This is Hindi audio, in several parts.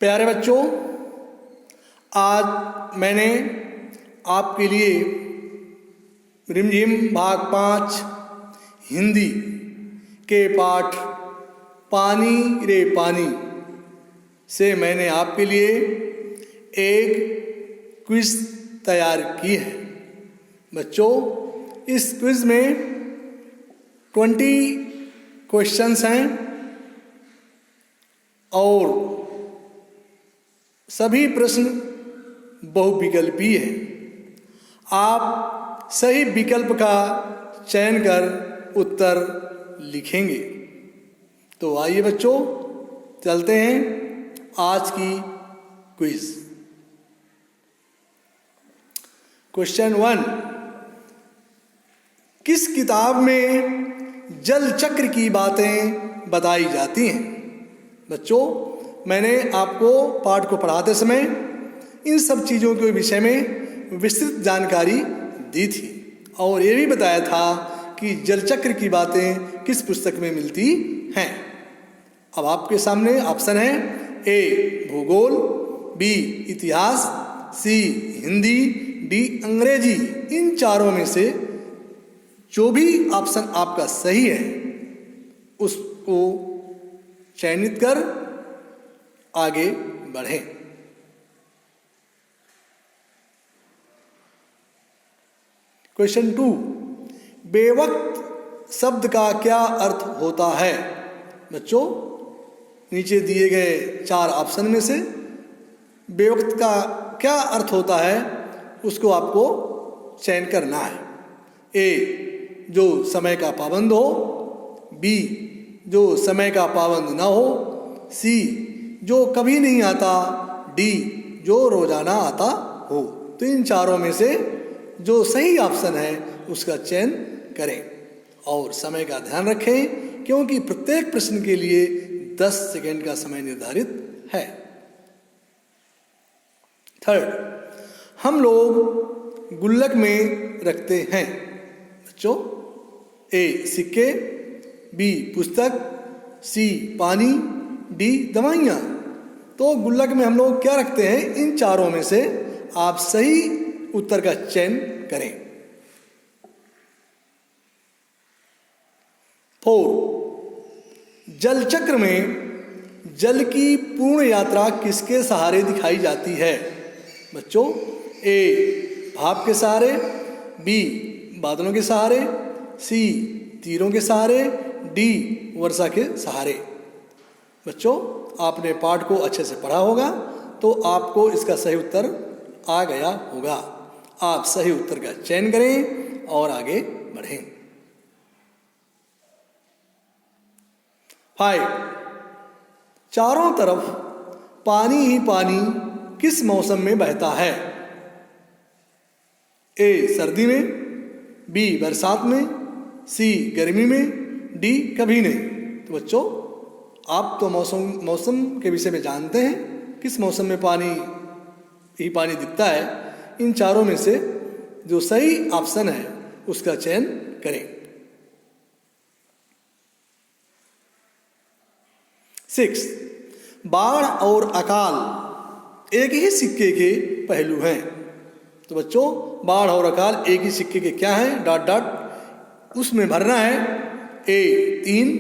प्यारे बच्चों, आज मैंने आपके लिए रिमझिम भाग 5 हिंदी के पाठ पानी रे पानी से मैंने आपके लिए एक क्विज तैयार की है। बच्चों, इस क्विज में 20 क्वेश्चंस हैं और सभी प्रश्न बहुविकल्पी हैं। आप सही विकल्प का चयन कर उत्तर लिखेंगे। तो आइए बच्चों, चलते हैं आज की क्विज। क्वेश्चन 1, किस किताब में जल चक्र की बातें बताई जाती हैं? बच्चों, मैंने आपको पाठ को पढ़ाते समय इन सब चीज़ों के विषय में विस्तृत जानकारी दी थी और ये भी बताया था कि जल चक्र की बातें किस पुस्तक में मिलती हैं। अब आपके सामने ऑप्शन है: ए भूगोल, बी इतिहास, सी हिंदी, डी अंग्रेजी। इन चारों में से जो भी ऑप्शन आपका सही है उसको चयनित कर आगे बढ़ें। क्वेश्चन 2, बेवक्त शब्द का क्या अर्थ होता है? बच्चों, नीचे दिए गए 4 ऑप्शन में से बेवक्त का क्या अर्थ होता है उसको आपको चयन करना है। ए जो समय का पाबंद हो, बी जो समय का पाबंद ना हो, सी जो कभी नहीं आता, डी जो रोजाना आता हो। तो इन चारों में से जो सही ऑप्शन है उसका चयन करें और समय का ध्यान रखें, क्योंकि प्रत्येक प्रश्न के लिए 10 सेकंड का समय निर्धारित है। 3, हम लोग गुल्लक में रखते हैं। बच्चों, ए सिक्के, बी पुस्तक, सी पानी, डी दवाइयाँ। तो गुल्लक में हम लोग क्या रखते हैं? इन चारों में से आप सही उत्तर का चयन करें। 4, जल चक्र में जल की पूर्ण यात्रा किसके सहारे दिखाई जाती है? बच्चों, ए भाप के सहारे, बी बादलों के सहारे, सी तीरों के सहारे, डी वर्षा के सहारे। बच्चों, आपने पाठ को अच्छे से पढ़ा होगा तो आपको इसका सही उत्तर आ गया होगा। आप सही उत्तर का चयन करें और आगे बढ़ें। 5, चारों तरफ पानी ही पानी किस मौसम में बहता है? ए सर्दी में, बी बरसात में, सी गर्मी में, डी कभी नहीं। तो बच्चों, आप तो मौसम के विषय में जानते हैं, किस मौसम में पानी ही पानी दिखता है। इन चारों में से जो सही ऑप्शन है उसका चयन करें। 6, बाढ़ और अकाल एक ही सिक्के के पहलू हैं। तो बच्चों, बाढ़ और अकाल एक ही सिक्के के क्या हैं? डॉट डॉट उसमें भरना है। ए 3,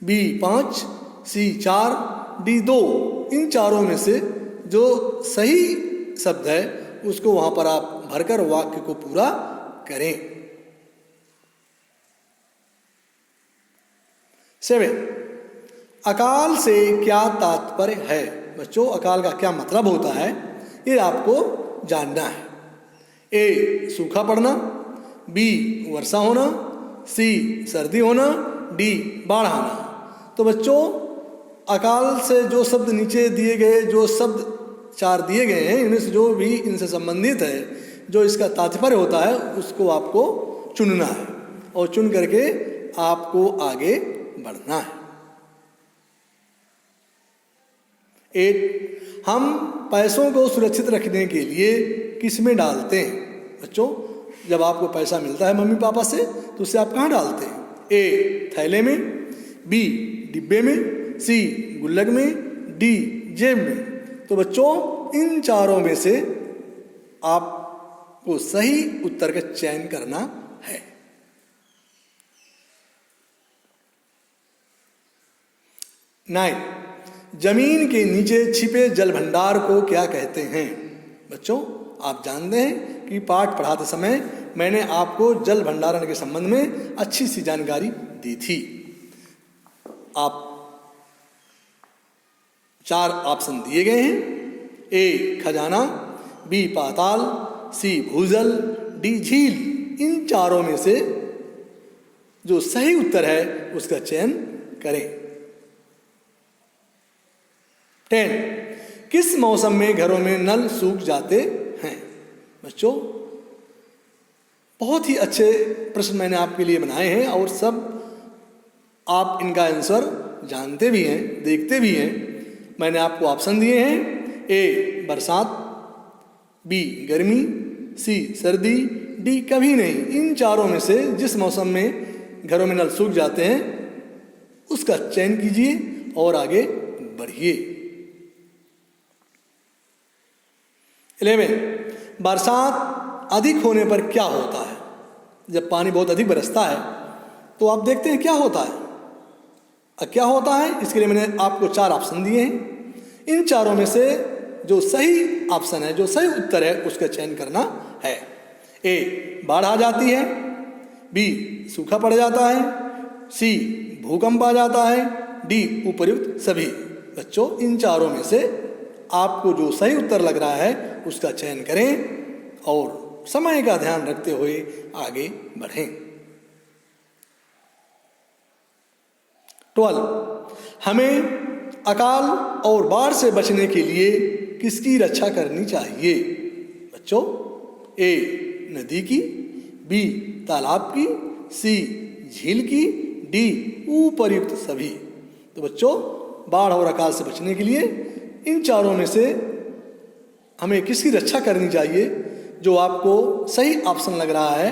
बी 5, सी 4, डी 2। इन चारों में से जो सही शब्द है उसको वहां पर आप भरकर वाक्य को पूरा करें। 7, अकाल से क्या तात्पर्य है? बच्चों, अकाल का क्या मतलब होता है ये आपको जानना है। ए सूखा पड़ना, बी वर्षा होना, सी सर्दी होना, डी बाढ़ आना। तो बच्चों, अकाल से जो शब्द नीचे दिए गए, जो शब्द 4 दिए गए हैं, इनमें से जो भी इनसे संबंधित है, जो इसका तात्पर्य होता है उसको आपको चुनना है और चुन करके आपको आगे बढ़ना है। 8, हम पैसों को सुरक्षित रखने के लिए किस में डालते हैं? बच्चों, जब आपको पैसा मिलता है मम्मी पापा से तो उसे आप कहाँ डालते हैं? ए थैले में, बी डिब्बे में, सी गुल्लक में, डी जेब में। तो बच्चों इन चारों में से आपको सही उत्तर का चयन करना है। 9, जमीन के नीचे छिपे जल भंडार को क्या कहते हैं? बच्चों आप जानते हैं कि पाठ पढ़ाते समय मैंने आपको जल भंडारण के संबंध में अच्छी सी जानकारी दी थी। आप 4 ऑप्शन दिए गए हैं। ए खजाना, बी पाताल, सी भूजल, डी झील। इन चारों में से जो सही उत्तर है उसका चयन करें। 10, किस मौसम में घरों में नल सूख जाते हैं? बच्चों बहुत ही अच्छे प्रश्न मैंने आपके लिए बनाए हैं और सब आप इनका आंसर जानते भी हैं, देखते भी हैं। मैंने आपको ऑप्शन दिए हैं। ए बरसात, बी गर्मी, सी सर्दी, डी कभी नहीं। इन चारों में से जिस मौसम में घरों में नल सूख जाते हैं उसका चयन कीजिए और आगे बढ़िए। 11, बरसात अधिक होने पर क्या होता है? जब पानी बहुत अधिक बरसता है तो आप देखते हैं क्या होता है। क्या होता है इसके लिए मैंने आपको 4 ऑप्शन दिए हैं। इन चारों में से जो सही ऑप्शन है, जो सही उत्तर है उसका चयन करना है। ए बाढ़ आ जाती है, बी सूखा पड़ जाता है, सी भूकंप आ जाता है, डी उपर्युक्त सभी। बच्चों इन चारों में से आपको जो सही उत्तर लग रहा है उसका चयन करें और समय का ध्यान रखते हुए आगे बढ़ें। 12, हमें अकाल और बाढ़ से बचने के लिए किसकी रक्षा करनी चाहिए? बच्चों ए नदी की, बी तालाब की, सी झील की, डी उपर्युक्त सभी। तो बच्चों बाढ़ और अकाल से बचने के लिए इन चारों में से हमें किसकी रक्षा करनी चाहिए? जो आपको सही ऑप्शन लग रहा है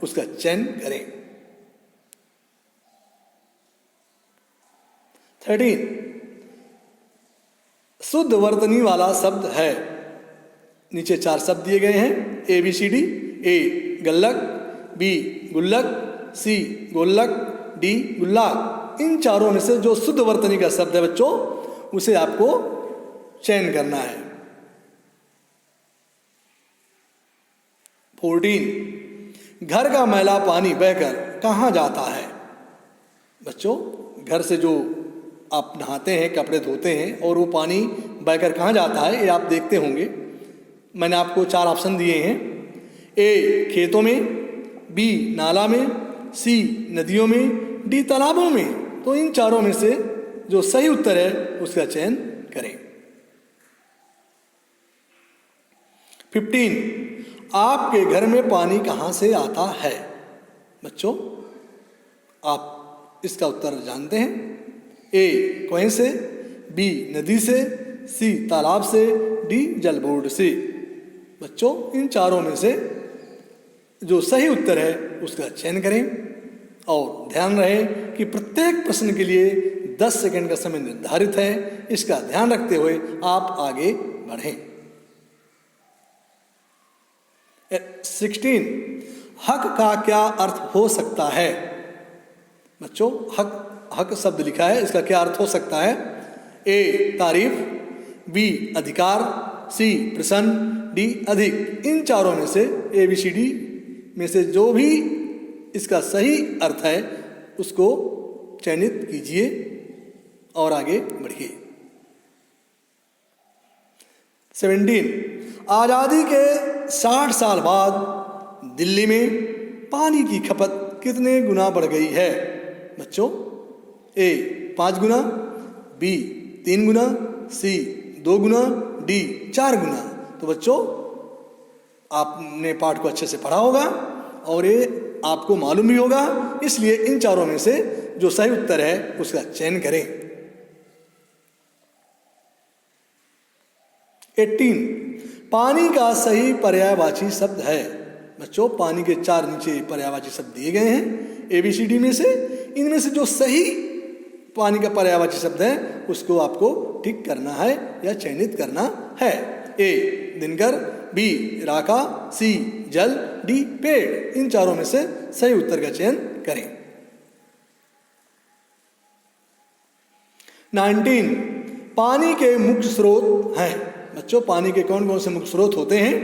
उसका चयन करें। 13, शुद्ध वर्तनी वाला शब्द है। नीचे 4 शब्द दिए गए हैं ABCD। ए गल्लक, बी गुल्लक, सी गोल्लक, डी गुल्लाक। इन चारों में से जो शुद्ध वर्तनी का शब्द है बच्चों उसे आपको चयन करना है। 14, घर का मैला पानी बहकर कहाँ जाता है? बच्चों घर से जो आप नहाते हैं, कपड़े धोते हैं और वो पानी बहकर कहाँ जाता है ये आप देखते होंगे। मैंने आपको 4 ऑप्शन दिए हैं। ए खेतों में, बी नाला में, सी नदियों में, डी तालाबों में। तो इन चारों में से जो सही उत्तर है उसका चयन करें। 15, आपके घर में पानी कहाँ से आता है? बच्चों आप इसका उत्तर जानते हैं। ए कुएं से, बी नदी से, सी तालाब से, डी जल बोर्ड से। बच्चों इन चारों में से जो सही उत्तर है उसका चयन करें और ध्यान रहे कि प्रत्येक प्रश्न के लिए 10 सेकंड का समय निर्धारित है। इसका ध्यान रखते हुए आप आगे बढ़ें। 16, हक का क्या अर्थ हो सकता है? बच्चों हक शब्द लिखा है, इसका क्या अर्थ हो सकता है? ए तारीफ, बी अधिकार, सी प्रसन्न, डी अधिक। इन चारों में से ABCD में से जो भी इसका सही अर्थ है उसको चयनित कीजिए और आगे बढ़िए। 17, आज़ादी के 60 साल बाद दिल्ली में पानी की खपत कितने गुना बढ़ गई है? बच्चों ए 5 गुना, बी 3 गुना, सी 2 गुना, डी 4 गुना। तो बच्चों आपने पाठ को अच्छे से पढ़ा होगा और ये आपको मालूम भी होगा, इसलिए इन चारों में से जो सही उत्तर है उसका चयन करें। 18, पानी का सही पर्यायवाची शब्द है। बच्चों पानी के 4 नीचे पर्यायवाची शब्द दिए गए हैं ABCD में से। इनमें से जो सही पानी का पर्यायवाची शब्द है उसको आपको टिक करना है या चयनित करना है। ए दिनकर, बी राका, सी जल, डी पेड़। इन चारों में से सही उत्तर का चयन करें। 19 पानी के मुख्य स्रोत हैं। बच्चों पानी के कौन कौन से मुख्य स्रोत होते हैं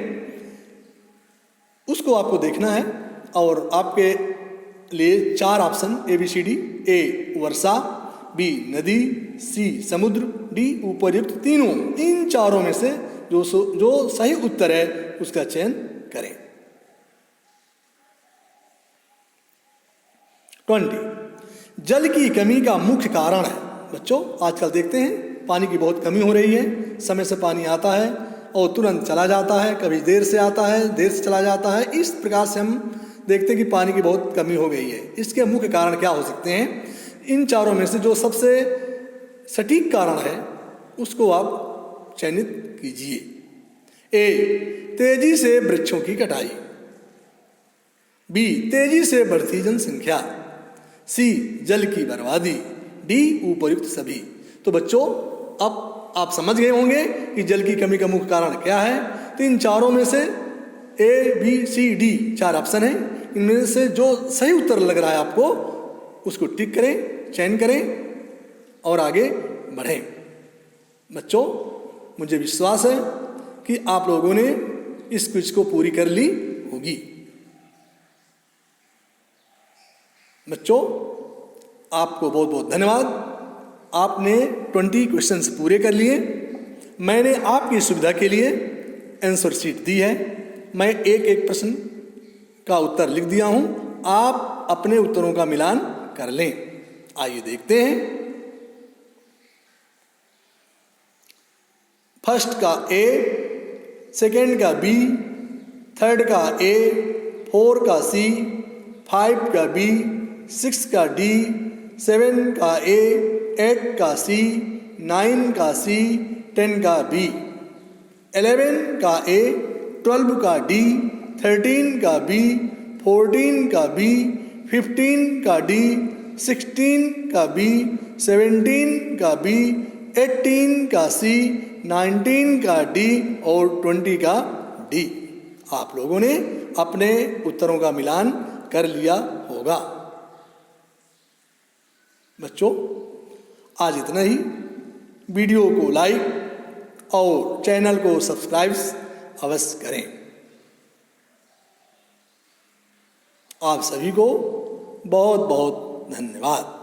उसको आपको देखना है और आपके लिए 4 ऑप्शन ABCD। ए वर्षा, बी नदी, सी समुद्र, डी उपर्युक्त तीनों। इन चारों में से जो सही उत्तर है उसका चयन करें। 20 जल की कमी का मुख्य कारण है। बच्चों आजकल देखते हैं पानी की बहुत कमी हो रही है। समय से पानी आता है और तुरंत चला जाता है, कभी देर से आता है, देर से चला जाता है। इस प्रकार से हम देखते हैं कि पानी की बहुत कमी हो गई है। इसके मुख्य कारण क्या हो सकते हैं? इन चारों में से जो सबसे सटीक कारण है उसको आप चयनित कीजिए। ए तेजी से वृक्षों की कटाई, बी तेजी से बढ़ती जनसंख्या, सी जल की बर्बादी, डी उपर्युक्त सभी। तो बच्चों अब आप समझ गए होंगे कि जल की कमी का मुख्य कारण क्या है। तो इन चारों में से ABCD 4 ऑप्शन है, इनमें से जो सही उत्तर लग रहा है आपको उसको टिक करें, चयन करें और आगे बढ़ें। बच्चों मुझे विश्वास है कि आप लोगों ने इस क्विज को पूरी कर ली होगी। बच्चों आपको बहुत बहुत धन्यवाद। आपने 20 क्वेश्चंस पूरे कर लिए। मैंने आपकी सुविधा के लिए आंसर शीट दी है। मैं एक एक प्रश्न का उत्तर लिख दिया हूं। आप अपने उत्तरों का मिलान कर लें। आइए देखते हैं। फर्स्ट का A, सेकेंड का B, थर्ड का A, 4 का C, 5 का B, 6 का D, 7 का A, 8 का C, 9 का C, 10 का B, 11 का A, 12 का D, 13 का B, 14 का B, 15 का D, 16 का B, 17 का B, 18 का C, 19 का D और 20 का D। आप लोगों ने अपने उत्तरों का मिलान कर लिया होगा। बच्चों आज इतना ही। वीडियो को लाइक और चैनल को सब्सक्राइब अवश्य करें। आप सभी को बहुत बहुत धन्यवाद।